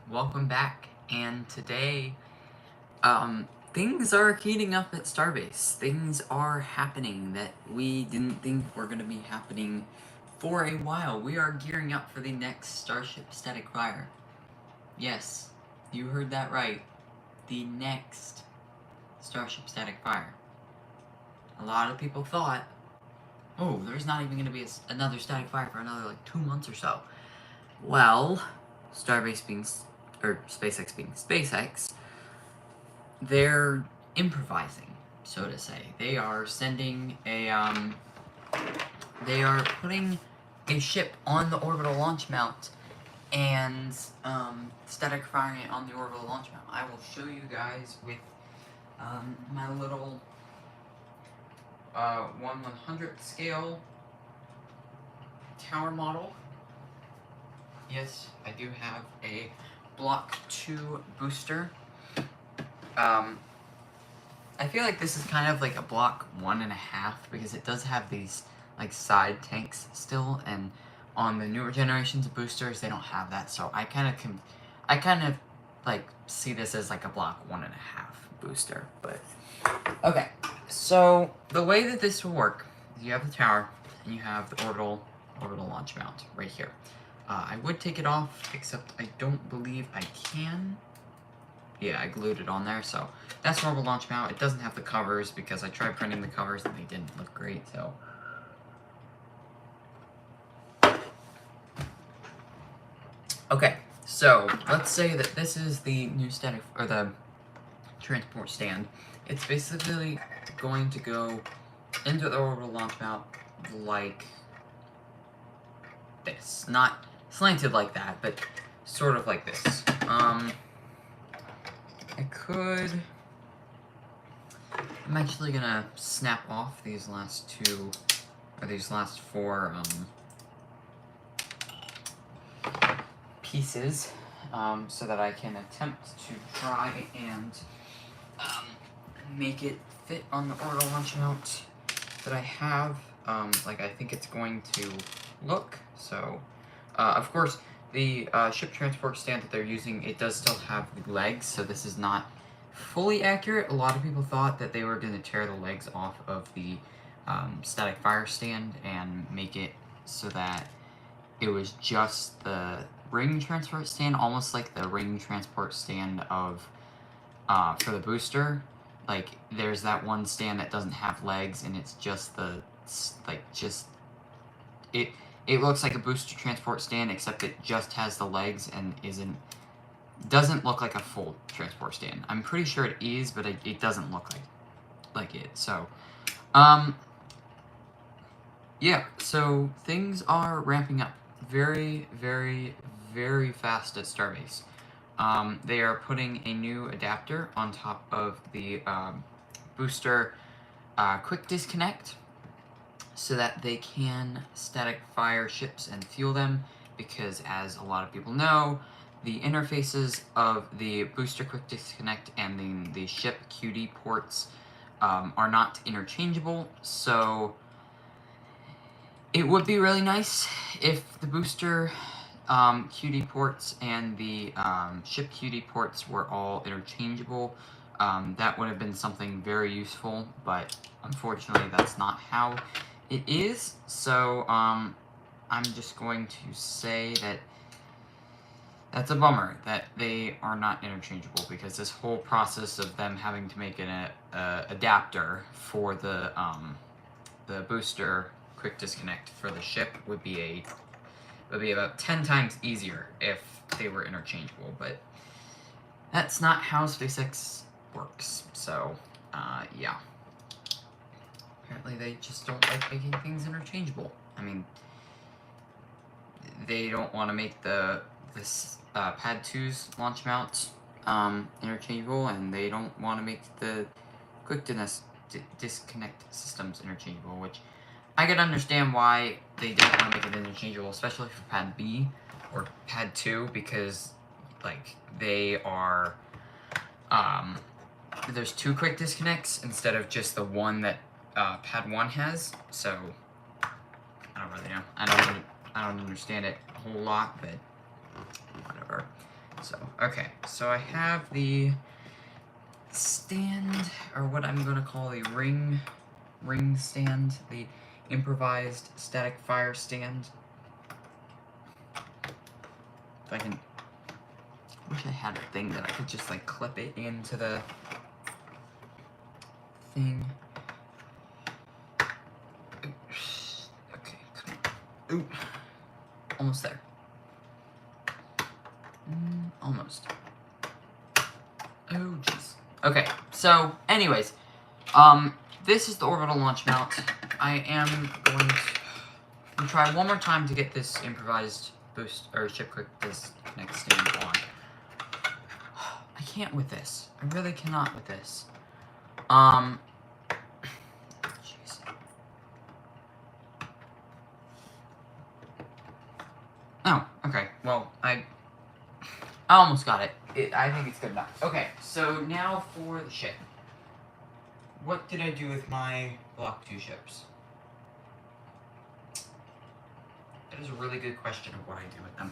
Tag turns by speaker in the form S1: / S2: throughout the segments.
S1: welcome back, and today, things are heating up at Starbase. Things are happening that we didn't think were going to be happening for a while. We are gearing up for the next Starship Static Fire. Yes, you heard that right. The next Starship Static Fire. A lot of people thought, oh, there's not even going to be another Static Fire for another, 2 months or so. Well, Starbase being, or SpaceX being SpaceX, they're improvising, so to say. They are sending they are putting a ship on the orbital launch mount and, static firing it on the orbital launch mount. I will show you guys with, my little, 1/100th scale tower model. Yes, I do have a Block 2 booster. I feel like this is kind of like a Block 1.5 because it does have these side tanks still, and on the newer generations of boosters they don't have that. So I kind of see this as like a Block 1.5 booster. But okay, so the way that this will work is you have the tower and you have the orbital launch mount right here. I would take it off, except I don't believe I can. Yeah, I glued it on there, so that's orbital launch mount. It doesn't have the covers because I tried printing the covers and they didn't look great, so. Okay, so let's say that this is the new static, or the transport stand. It's basically going to go into the orbital launch mount like this. Not slanted like that, but sort of like this. I'm actually gonna snap off these last two, or these last four, pieces, so that I can attempt to try and, make it fit on the orbital launch mount that I have, like I think it's going to look. So, of course, the ship transport stand that they're using, it does still have the legs, so this is not fully accurate. A lot of people thought that they were going to tear the legs off of the static fire stand and make it so that it was just the ring transport stand, almost like the ring transport stand of for the booster. Like, there's that one stand that doesn't have legs, and it's just the it looks like a booster transport stand, except it just has the legs and doesn't look like a full transport stand. I'm pretty sure it is, but it doesn't look like it. So, yeah. So things are ramping up very, very, very fast at Starbase. They are putting a new adapter on top of the booster quick disconnect, so that they can static fire ships and fuel them, because as a lot of people know, the interfaces of the booster quick disconnect and the ship QD ports are not interchangeable. So it would be really nice if the booster QD ports and the ship QD ports were all interchangeable. That would have been something very useful, but unfortunately that's not how it is. So I'm just going to say that that's a bummer that they are not interchangeable, because this whole process of them having to make an adapter for the booster quick disconnect for the ship would be about 10 times easier if they were interchangeable, but that's not how SpaceX works. So yeah. Apparently they just don't like making things interchangeable. I mean, they don't want to make this Pad 2's launch mount interchangeable, and they don't want to make the quick disconnect systems interchangeable, which I could understand why they don't want to make it interchangeable, especially for Pad B or Pad 2, because they are there's 2 quick disconnects instead of just the one that Pad 1 has. So I don't really know. I don't understand it a whole lot, but whatever. So, okay, so I have the stand, or what I'm gonna call a ring stand, the improvised static fire stand. If I can, I wish I had a thing that I could just like clip it into the thing. Okay, come on. Ooh, almost there. Almost. Oh, jeez. Okay, so, anyways, this is the orbital launch mount. I am going to try one more time to get this improvised boost, or ship quick disconnect stand on. I can't with this. I really cannot with this. Jeez. Oh, okay, well, I almost got it. I think it's good enough. Okay, so now for the ship. What did I do with my Block 2 ships? That is a really good question of what I do with them.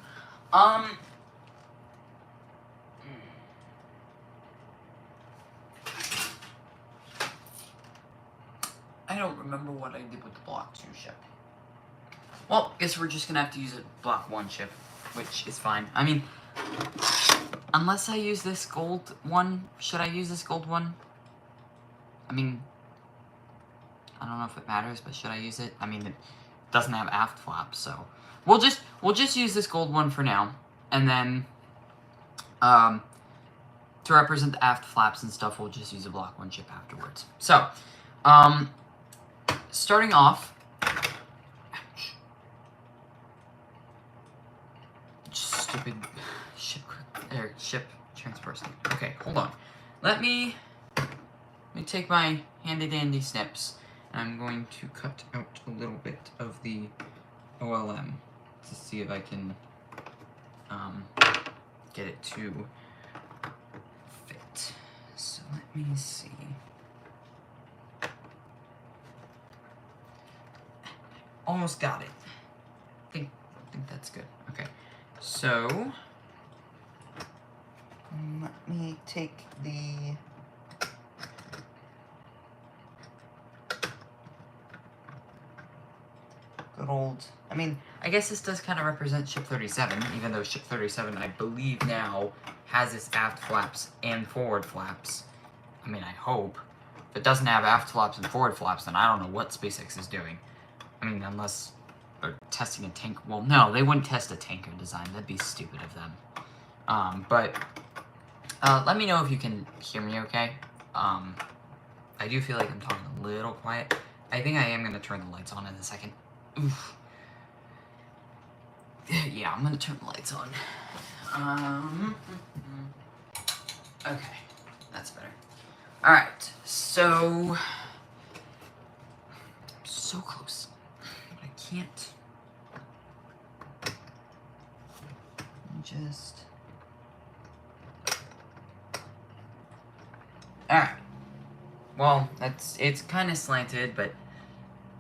S1: I don't remember what I did with the Block 2 ship. Well, guess we're just gonna have to use a Block 1 ship, which is fine. I mean, unless I use this gold one, should I use this gold one? I mean, I don't know if it matters, but should I use it? I mean, it doesn't have aft flaps, so we'll just use this gold one for now, and then to represent the aft flaps and stuff, we'll just use a Block 1 ship afterwards. So, starting off, stupid ship transfer state. Okay, hold on. Let me take my handy dandy snips, and I'm going to cut out a little bit of the OLM to see if I can get it to fit. So let me see. Almost got it. I think that's good. Okay, so let me take the good old. I mean, I guess this does kind of represent Ship 37, even though Ship 37, I believe now, has its aft flaps and forward flaps. I mean, I hope. If it doesn't have aft flaps and forward flaps, then I don't know what SpaceX is doing. I mean, unless they're testing a tank. Well, no, they wouldn't test a tanker design. That'd be stupid of them. But let me know if you can hear me okay. I do feel like I'm talking a little quiet. I think I am going to turn the lights on in a second. Oof. Yeah, I'm going to turn the lights on. Okay, that's better. Alright, so close. But I can't. Just. Alright. Well, it's kind of slanted, but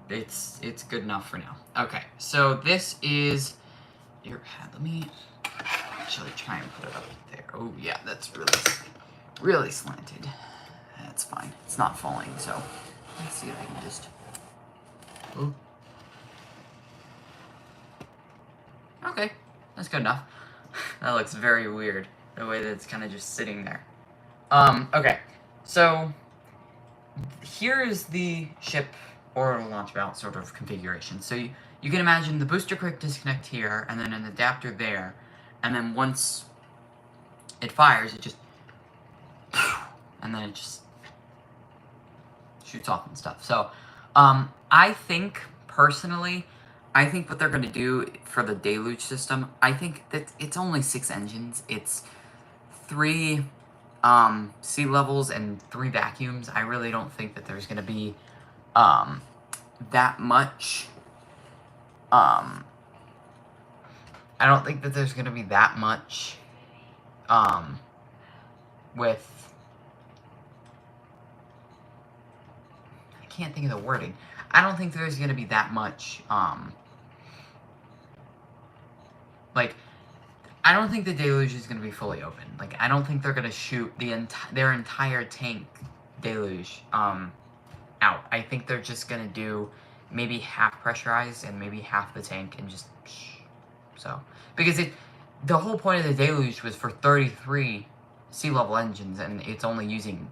S1: it's good enough for now. Okay, so this is your pad. Let me actually try and put it up there. Oh yeah, that's really slanted. That's fine. It's not falling, so let's see if I can just. Oh. Okay, that's good enough. That looks very weird, the way that it's kind of just sitting there. Okay, so here is the ship orbital launch mount sort of configuration. So you can imagine the booster quick disconnect here, and then an adapter there, and then once it fires, it just, and then it just shoots off and stuff. So, I think, personally, what they're going to do for the deluge system, I think that it's only 6 engines. It's 3 sea levels and 3 vacuums. I really don't think that there's going to be that much. I don't think that there's going to be that much with. I can't think of the wording. I don't think there's going to be that much, like, I don't think the Deluge is going to be fully open. Like, I don't think they're going to shoot their entire tank Deluge out. I think they're just going to do maybe half pressurized and maybe half the tank and just so. Because the whole point of the Deluge was for 33 sea level engines, and it's only using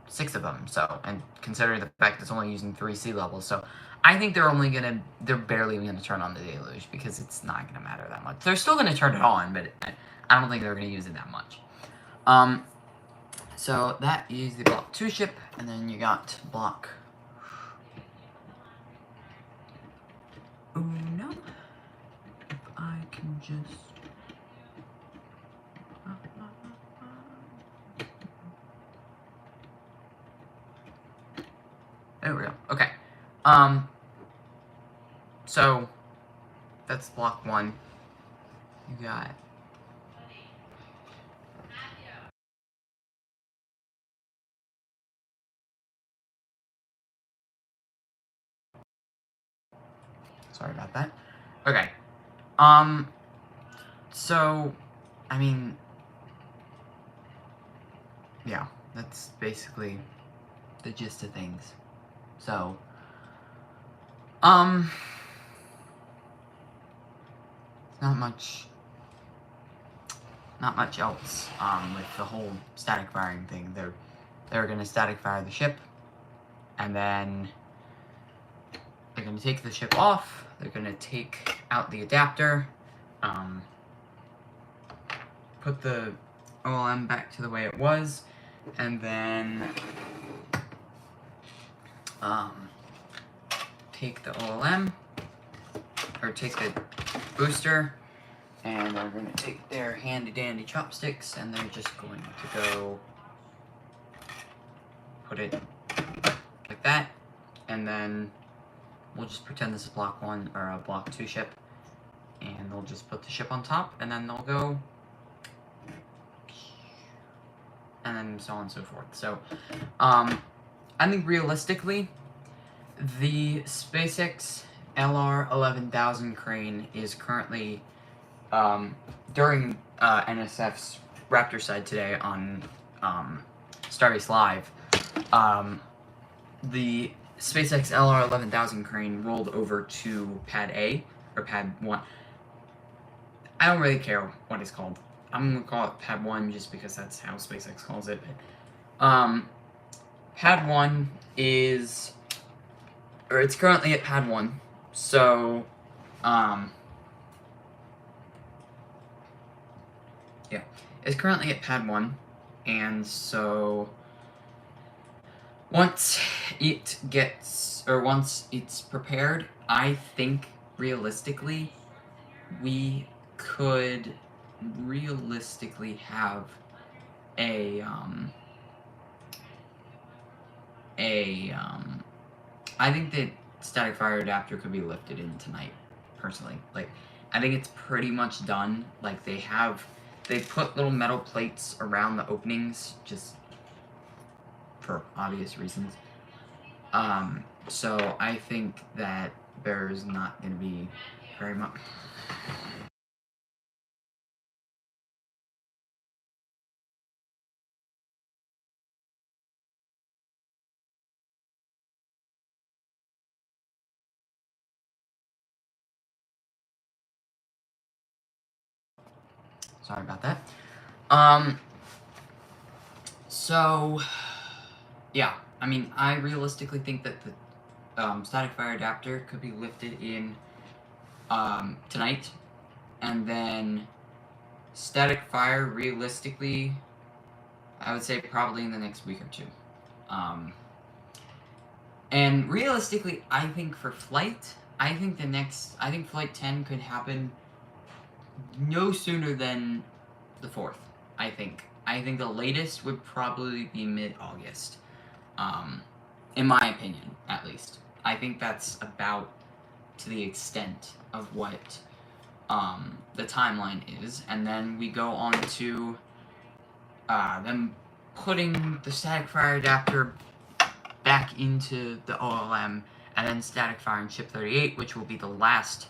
S1: 6 of them, so, and considering the fact it's only using 3 sea levels, so I think they're barely gonna turn on the Deluge, because it's not gonna matter that much. They're still gonna turn it on, but I don't think they're gonna use it that much. So that is the Block 2 ship, and then you got Block Uno. If I can just... There we go. Okay. So that's Block 1. You got... Sorry about that. Okay. So, I mean... Yeah, that's basically the gist of things. So, not much else, with the whole static firing thing. They're gonna static fire the ship, and then they're gonna take the ship off, they're gonna take out the adapter, put the OLM back to the way it was, and then, take the OLM, or take the booster, and they're going to take their handy-dandy chopsticks, and they're just going to go put it like that, and then we'll just pretend this is Block 1, or a Block 2 ship, and they'll just put the ship on top, and then they'll go, and then so on and so forth. So, I think realistically, the SpaceX LR-11,000 crane is currently, during NSF's Raptor side today on Starbase Live, the SpaceX LR-11,000 crane rolled over to Pad A, or Pad 1. I don't really care what it's called. I'm going to call it Pad 1 just because that's how SpaceX calls it. Pad 1 is... or it's currently at Pad 1, so, yeah, it's currently at Pad 1, and so, once it's prepared, I think, realistically, we could realistically have I think that static fire adapter could be lifted in tonight, personally. Like, I think it's pretty much done. Like, they put little metal plates around the openings, just for obvious reasons. So I think that there's not going to be very much... Sorry about that. So, yeah, I mean, I realistically think that the static fire adapter could be lifted in tonight, and then static fire, realistically, I would say probably in the next week or 2. And realistically, I think for flight, I think flight 10 could happen no sooner than the 4th, I think. I think the latest would probably be mid-August, in my opinion, at least. I think that's about to the extent of what the timeline is, and then we go on to them putting the static fire adapter back into the OLM, and then static firing Ship 38, which will be the last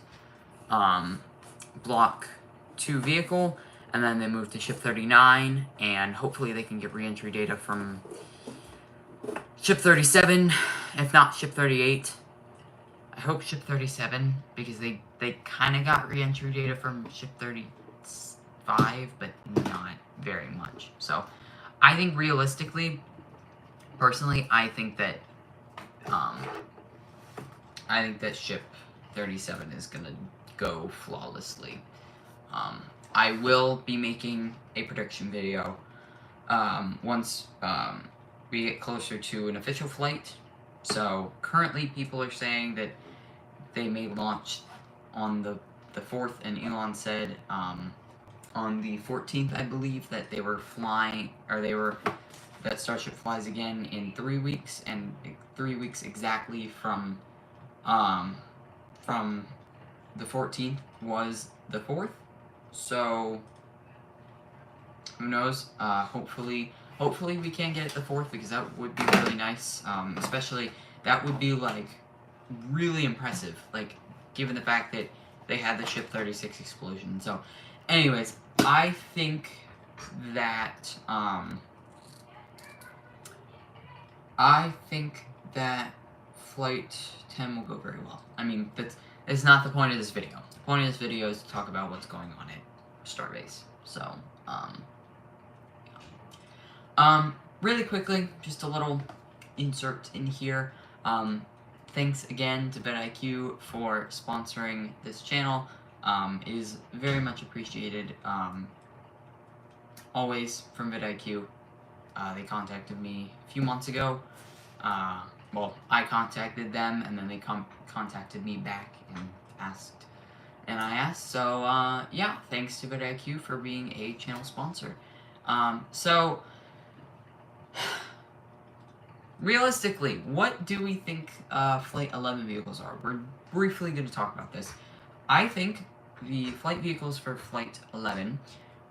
S1: Block 2 vehicle, and then they moved to Ship 39, and hopefully they can get re-entry data from Ship 37, if not Ship 38. I hope Ship 37, because they kind of got re-entry data from Ship 35, but not very much. So, I think realistically, personally, I think that Ship 37 is gonna go flawlessly. I will be making a prediction video once we get closer to an official flight. So currently people are saying that they may launch on the 4th, and Elon said on the 14th, I believe, that they were flying, or that Starship flies again in 3 weeks, and 3 weeks exactly from the 14th was the 4th. So who knows? Hopefully we can get it the 4th, because that would be really nice. Especially that would be like really impressive, like given the fact that they had the Ship 36 explosion. So, anyways, I think that Flight 10 will go very well. I mean, that's not the point of this video. The point of this video is to talk about what's going on at Starbase. So, really quickly, just a little insert in here. Thanks again to vidIQ for sponsoring this channel. It is very much appreciated. Always from vidIQ. They contacted me a few months ago. Well, I contacted them, and then they contacted me back and asked. And I asked, so, yeah, thanks to vidIQ for being a channel sponsor. So, realistically, what do we think Flight 11 vehicles are? We're briefly going to talk about this. I think the flight vehicles for Flight 11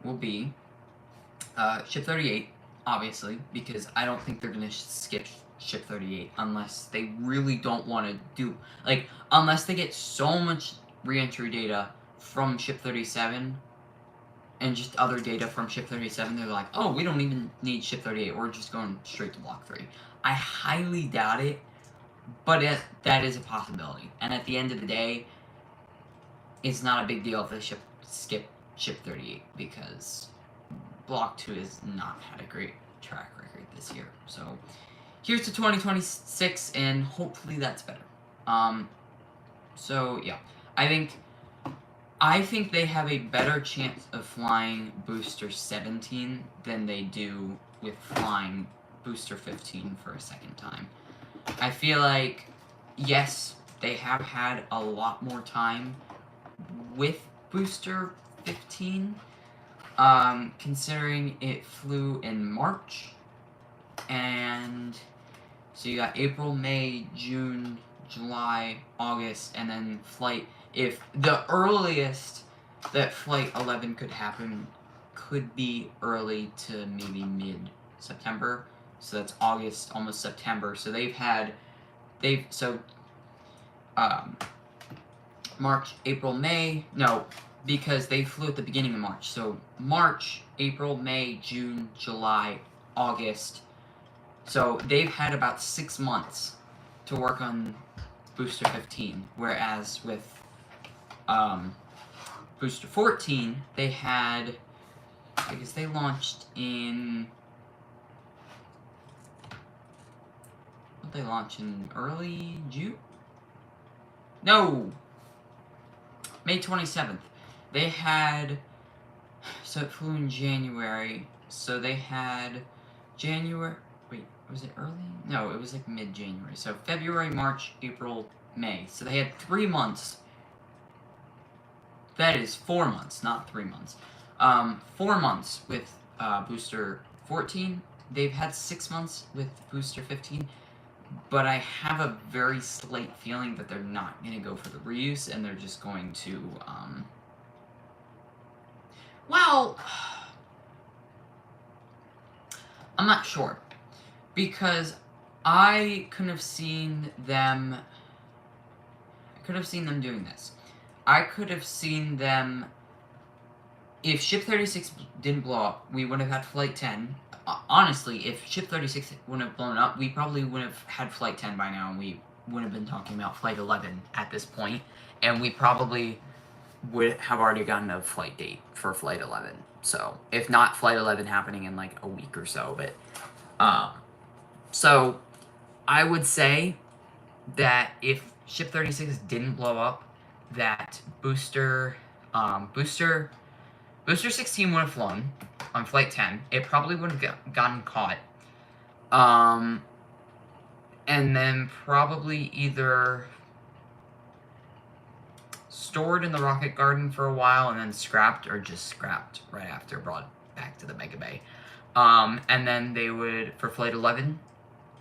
S1: will be Ship 38, obviously, because I don't think they're going to skip Ship 38 unless they really don't want to do, like, unless they get so much re-entry data from Ship 37 and just other data from Ship 37, they're like, oh, we don't even need Ship 38, we're just going straight to Block 3. I highly doubt it, but that is a possibility. And at the end of the day, it's not a big deal if they skip Ship 38, because Block 2 has not had a great track record this year. So, here's to 2026, and hopefully that's better. So, yeah. I think they have a better chance of flying Booster 17 than they do with flying Booster 15 for a second time. I feel like, yes, they have had a lot more time with Booster 15, considering it flew in March, and so you got April, May, June, July, August, and then if the earliest that Flight 11 could happen could be early to maybe mid-September, so that's August, almost September, so March, April, May, no, because they flew at the beginning of March, so March, April, May, June, July, August, so they've had about 6 months to work on Booster 15, whereas with Booster 14, they had, because they launched in, what did they launch in, early June? No! May 27th. They had, so it flew in January, so they had January, wait, was it early? No, it was like mid-January. So February, March, April, May. So they had 3 months. That is 4 months, not 3 months. 4 months with Booster 14. They've had 6 months with Booster 15. But I have a very slight feeling that they're not going to go for the reuse, and they're just going to, well, I'm not sure, because I could have seen them doing this. I could have seen them, if Ship 36 didn't blow up, we would have had Flight 10. Honestly, if Ship 36 wouldn't have blown up, we probably would have had Flight 10 by now, and we wouldn't have been talking about Flight 11 at this point, and we probably would have already gotten a flight date for Flight 11. So, if not Flight 11 happening in like a week or so, but so I would say that if Ship 36 didn't blow up, that booster 16 would have flown on Flight 10. It probably would have gotten caught. And then probably either stored in the rocket garden for a while and then scrapped, or just scrapped right after, brought back to the Mega Bay. And then they would, for Flight 11,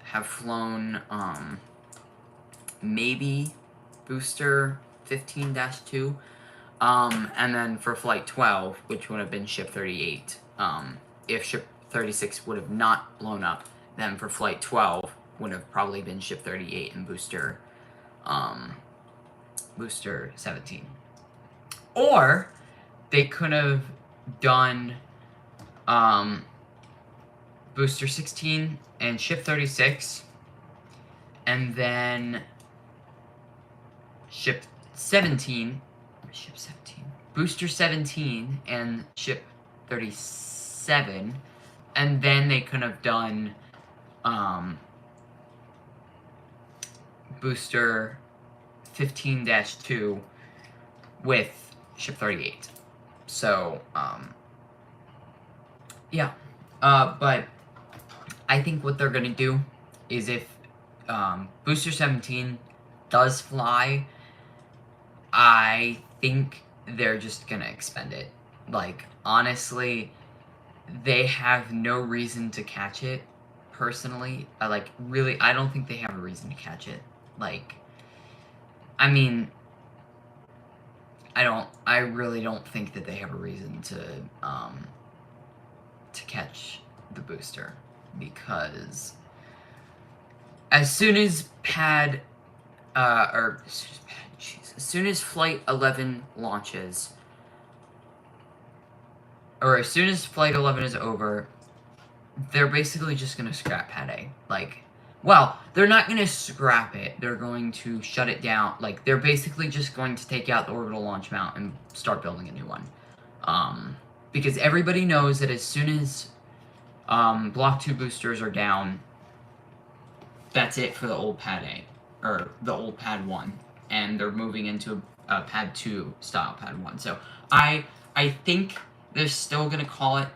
S1: have flown maybe booster 15-2. And then for Flight 12, which would have been Ship 38, if Ship 36 would have not blown up, then for Flight 12 would have probably been Ship 38 and booster 17. Or they could have done booster 16 and Ship 36, and then Ship 17, booster 17 and Ship 37, and then they could have done booster 15-2 with Ship 38. So, yeah. But I think what they're gonna do is, if booster 17 does fly, I think they're just gonna expend it. Like, honestly, they have no reason to catch it, personally. I don't think they have a reason to catch it. Like, I mean, I really don't think that they have a reason to catch the booster, because as soon as as soon as Flight 11 launches, or as soon as Flight 11 is over, they're basically just gonna scrap Pad A. Like, well, they're not gonna scrap it. They're going to shut it down. Like, they're basically just going to take out the orbital launch mount and start building a new one. Because everybody knows that as soon as Block 2 boosters are down, that's it for the old Pad A, or the old Pad 1, and they're moving into a Pad 2 style Pad 1. So I think they're still gonna call it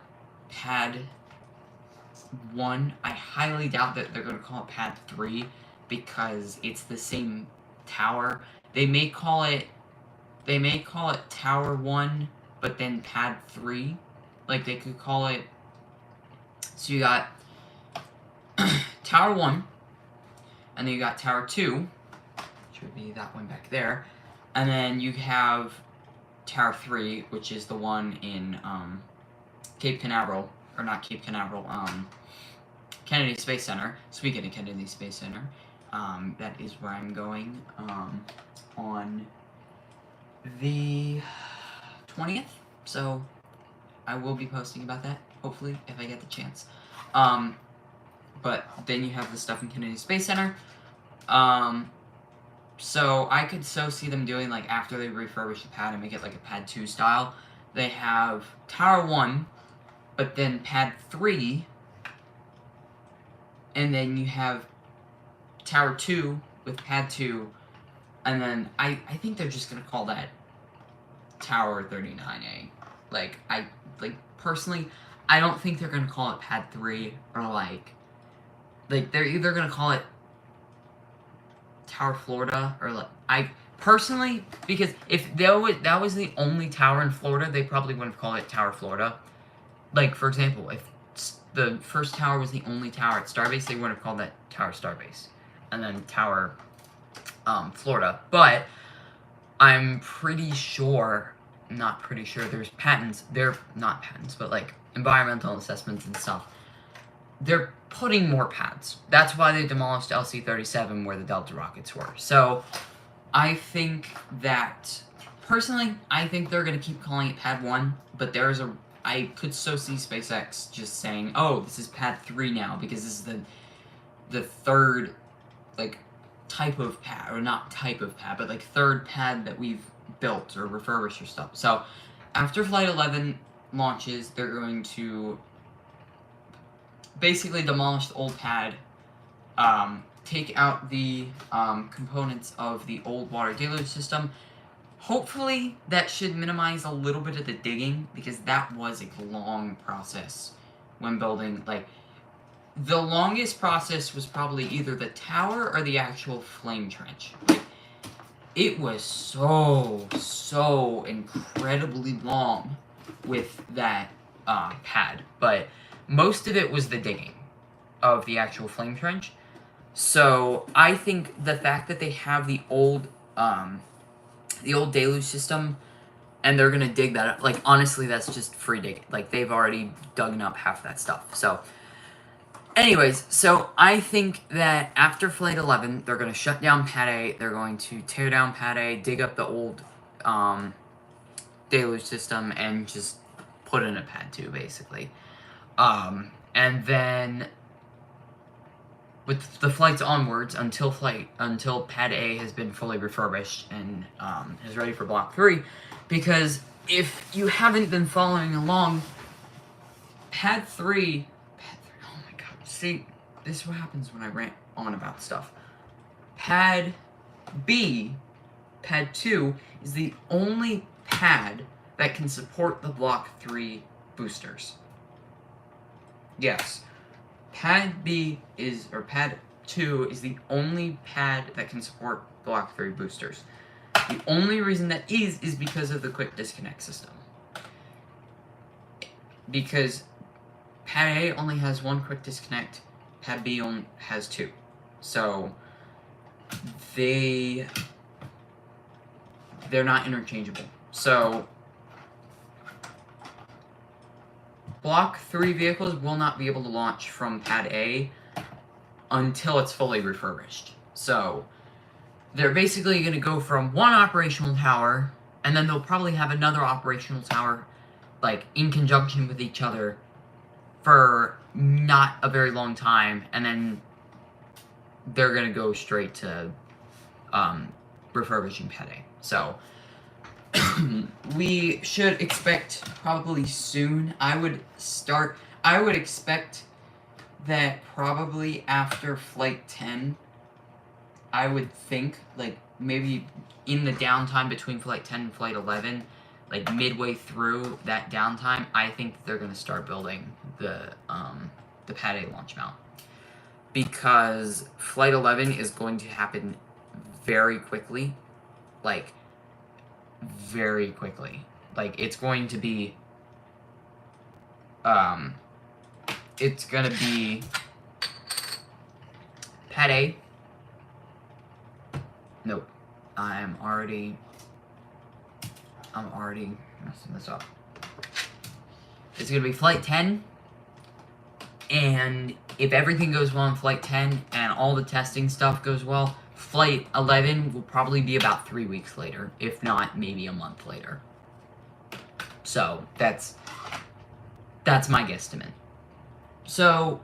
S1: Pad 1. I highly doubt that they're gonna call it Pad 3, because it's the same tower. They may call it Tower 1, but then Pad 3. Like, they could call it, so you got Tower 1, and then you got Tower 2, which would be that one back there, and then you have Tower 3, which is the one in Cape Canaveral, or not Cape Canaveral, Kennedy Space Center. Speaking of Kennedy Space Center, that is where I'm going on the 20th, so I will be posting about that, hopefully, if I get the chance. But then you have the stuff in Kennedy Space Center. So I could see them doing, like, after they refurbish the pad and make it like a Pad 2 style, they have Tower 1, but then Pad 3, and then you have Tower 2 with Pad 2, and then I think they're just gonna call that Tower 39A. Personally, I don't think they're gonna call it Pad 3, or like they're either gonna call it Tower Florida, or personally, because if that was the only tower in Florida, they probably wouldn't have called it Tower Florida. Like, for example, if the first tower was the only tower at Starbase, they wouldn't have called that Tower Starbase, and then Tower Florida. But I'm pretty sure, not pretty sure, there's patents, they're not patents, but like environmental assessments and stuff, they're putting more pads. That's why they demolished LC-37 where the Delta rockets were. So I think that, personally, I think they're gonna keep calling it Pad 1, but I could so see SpaceX just saying, "Oh, this is Pad 3 now," because this is the third, like, type of pad, or not type of pad, but like third pad that we've built or refurbished or stuff. So after Flight 11 launches, they're going to basically demolish the old pad, take out the components of the old water deluge system. Hopefully that should minimize a little bit of the digging, because that was a long process when building. Like, the longest process was probably either the tower or the actual flame trench. Like, it was so incredibly long with that pad, but most of it was the digging of the actual flame trench. So I think the fact that they have the old deluge system, and they're gonna dig that up, like, honestly, that's just free digging. Like, they've already dug up half that stuff. So anyways, so I think that after Flight 11, they're going to shut down Pad A, they're going to tear down Pad A, dig up the old deluge system, and just put in a Pad 2, basically. And then, with the flights onwards, until Pad A has been fully refurbished and is ready for Block 3, because if you haven't been following along, Pad 3... See, this is what happens when I rant on about stuff. Pad B, Pad 2, is the only pad that can support the Block 3 boosters. Yes. Pad 2 is the only pad that can support Block 3 boosters. The only reason that is because of the quick disconnect system. Because Pad A only has one quick disconnect, Pad B only has two. So they're not interchangeable. So Block 3 vehicles will not be able to launch from Pad A until it's fully refurbished. So they're basically going to go from one operational tower, and then they'll probably have another operational tower, like, in conjunction with each other for not a very long time, and then they're going to go straight to refurbishing Pad A. So we should expect probably soon. I would expect that probably after Flight 10, I would think, like, maybe in the downtime between Flight 10 and Flight 11, like, midway through that downtime, I think they're going to start building the Pad A launch mount. Because Flight 11 is going to happen very quickly. Like, very quickly. Like, it's going to be... it's going to be Pad A. Nope. I'm already messing this up. It's going to be Flight 10, and if everything goes well in Flight 10 and all the testing stuff goes well, Flight 11 will probably be about 3 weeks later, if not maybe a month later. So that's my guesstimate. So,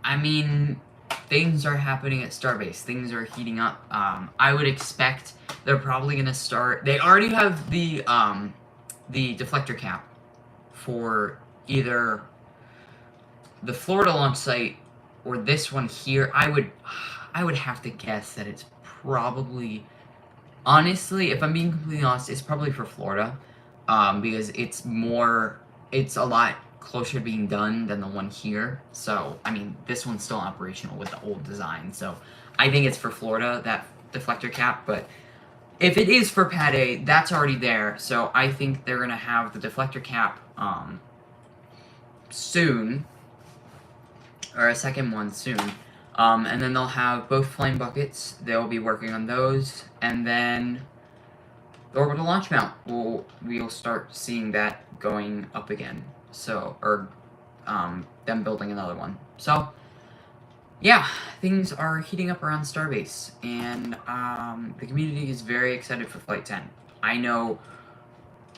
S1: I mean, things are happening at Starbase. Things are heating up. I would expect they're probably going to start... They already have the deflector cap for either the Florida launch site or this one here. I would have to guess that it's probably... Honestly, if I'm being completely honest, it's probably for Florida. Because it's a lot closer to being done than the one here. So, I mean, this one's still operational with the old design. So, I think it's for Florida, that deflector cap. But if it is for Pad A, that's already there. So, I think they're going to have the deflector cap soon. Or a second one soon. And then they'll have both flame buckets. They'll be working on those. And then the orbital launch mount, we'll start seeing that going up again. So, or them building another one. So, yeah, things are heating up around Starbase, and the community is very excited for Flight 10. I know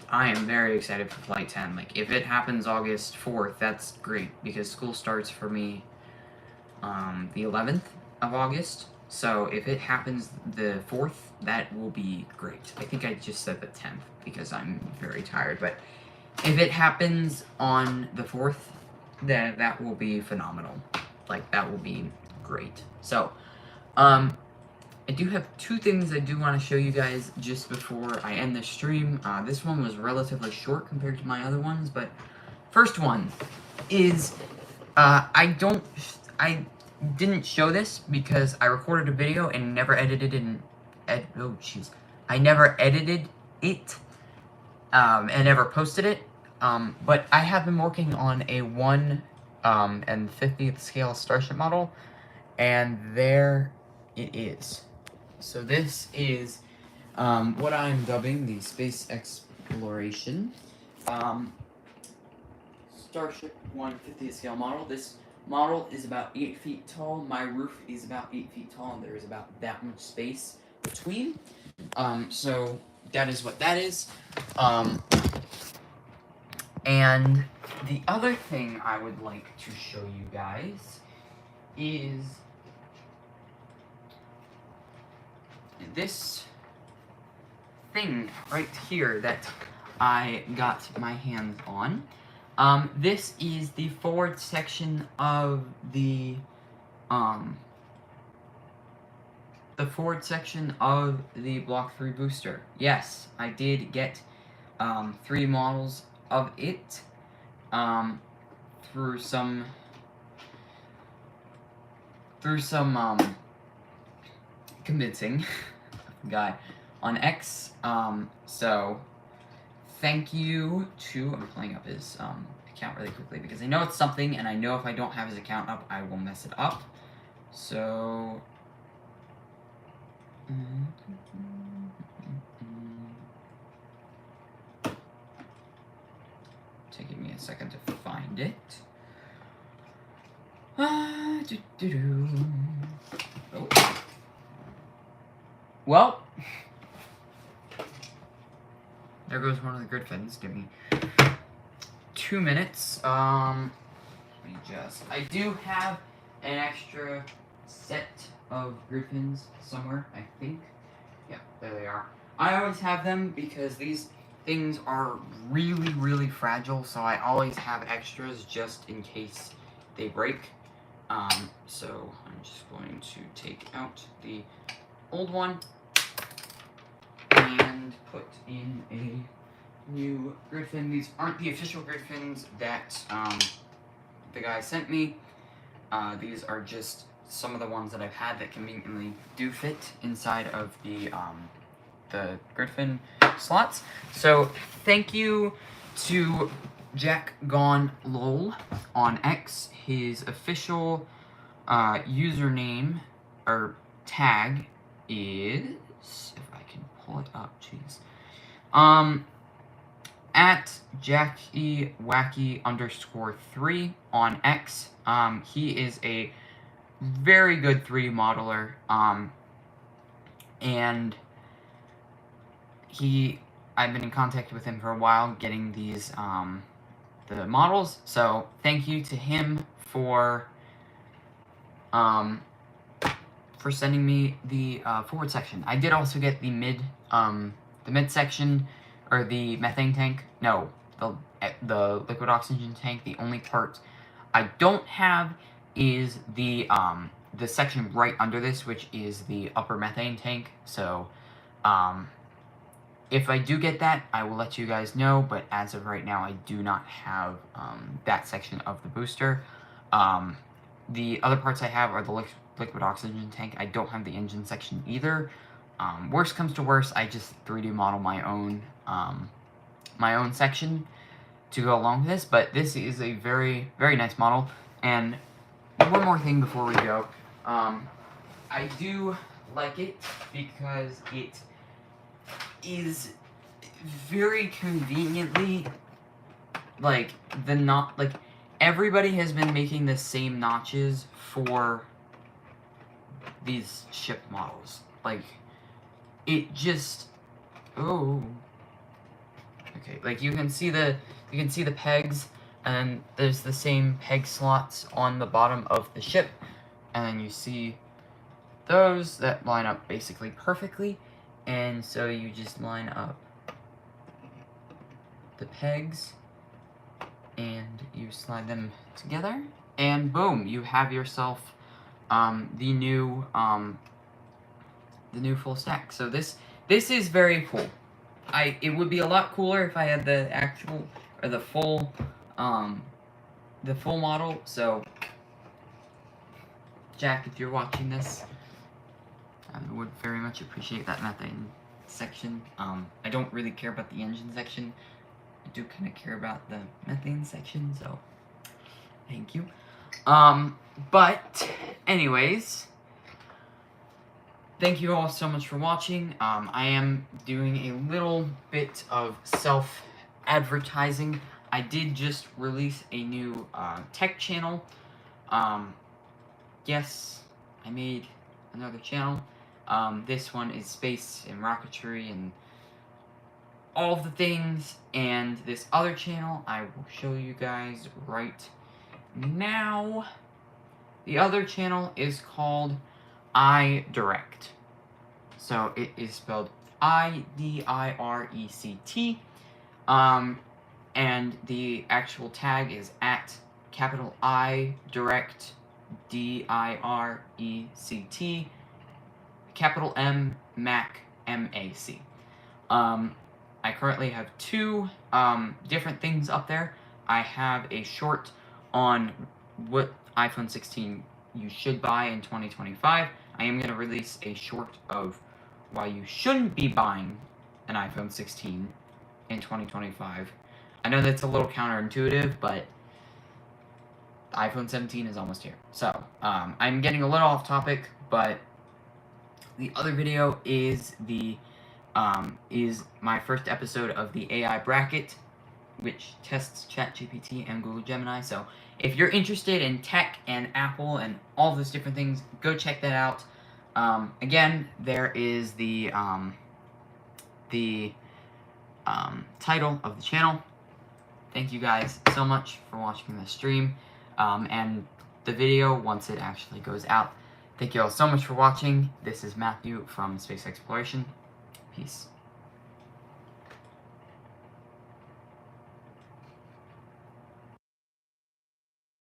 S1: I am very excited for Flight 10. Like, if it happens August 4th, that's great, because school starts for me the 11th of August. So if it happens the 4th, that will be great. I think I just said the 10th because I'm very tired, but if it happens on the 4th, then that will be phenomenal. Like, that will be great. So, I do have two things I do want to show you guys just before I end the stream. This one was relatively short compared to my other ones, but first one is, I didn't show this because I recorded a video and never edited it I never edited it, and never posted it. But I have been working on a 1 and 50th scale Starship model, and there it is. So this is what I'm dubbing the space exploration Starship 150th scale model. This model is about 8 feet tall. My roof is about 8 feet tall, and there is about that much space between. So that is what that is. And the other thing I would like to show you guys is this thing right here that I got my hands on. This is the forward section of the Block 3 booster. Yes, I did get 3 models of it through some convincing guy on X. So thank you to, I'm pulling up his account really quickly because I know it's something, and I know if I don't have his account up, I will mess it up. So taking me a second to find it. Oh. Well, there goes one of the grid fins. Give me 2 minutes. Let me just. I do have an extra set of grid fins somewhere, I think. Yeah, there they are. I always have them because these things are really, really fragile, so I always have extras just in case they break. So I'm just going to take out the old one and put in a new grid fin. These aren't the official grid fins that the guy sent me. These are just some of the ones that I've had that conveniently do fit inside of the grid fin slots. So thank you to Jack Gone Lol on X. His official username or tag is, if I can pull it up, jeez, at JackieWacky_3 on X. He is a very good 3D modeler, and I've been in contact with him for a while getting these the models, so thank you to him for sending me the forward section. I did also get the mid section, or the methane tank. No, the liquid oxygen tank. The only part I don't have is the section right under this, which is the upper methane tank. So if I do get that, I will let you guys know, but as of right now, I do not have that section of the booster. The other parts I have are the liquid oxygen tank. I don't have the engine section either. Worst comes to worst, I just 3D model my own section to go along with this, but this is a very, very nice model. And one more thing before we go. I do like it because it is very conveniently, like, everybody has been making the same notches for these ship models. Like, it just Oh. Okay, like you can see the pegs, and there's the same peg slots on the bottom of the ship, and then you see those that line up basically perfectly, and so you just line up the pegs and you slide them together, and boom, you have yourself the new full stack. So this is very cool. It would be a lot cooler if I had the actual, or the full model. So Jack, if you're watching this, I would very much appreciate that methane section. I don't really care about the engine section. I do kind of care about the methane section, so thank you. But anyways, thank you all so much for watching. I am doing a little bit of self-advertising. I did just release a new tech channel. Yes, I made another channel. This one is space and rocketry and all of the things, and this other channel I will show you guys right now. The other channel is called iDirect. So it is spelled IDIRECT. And the actual tag is at capital I direct DIRECT, capital M Mac MAC. I currently have two different things up there. I have a short on what iPhone 16 you should buy in 2025. I am going to release a short of why you shouldn't be buying an iPhone 16 in 2025. I know that's a little counterintuitive, but iPhone 17 is almost here. So, I'm getting a little off topic, but the other video is is my first episode of the AI bracket, which tests ChatGPT and Google Gemini. So if you're interested in tech and Apple and all those different things, go check that out. Again, there is the title of the channel. Thank you guys so much for watching the stream and the video once it actually goes out. Thank you all so much for watching. This is Matthew from Space Exploration. Peace.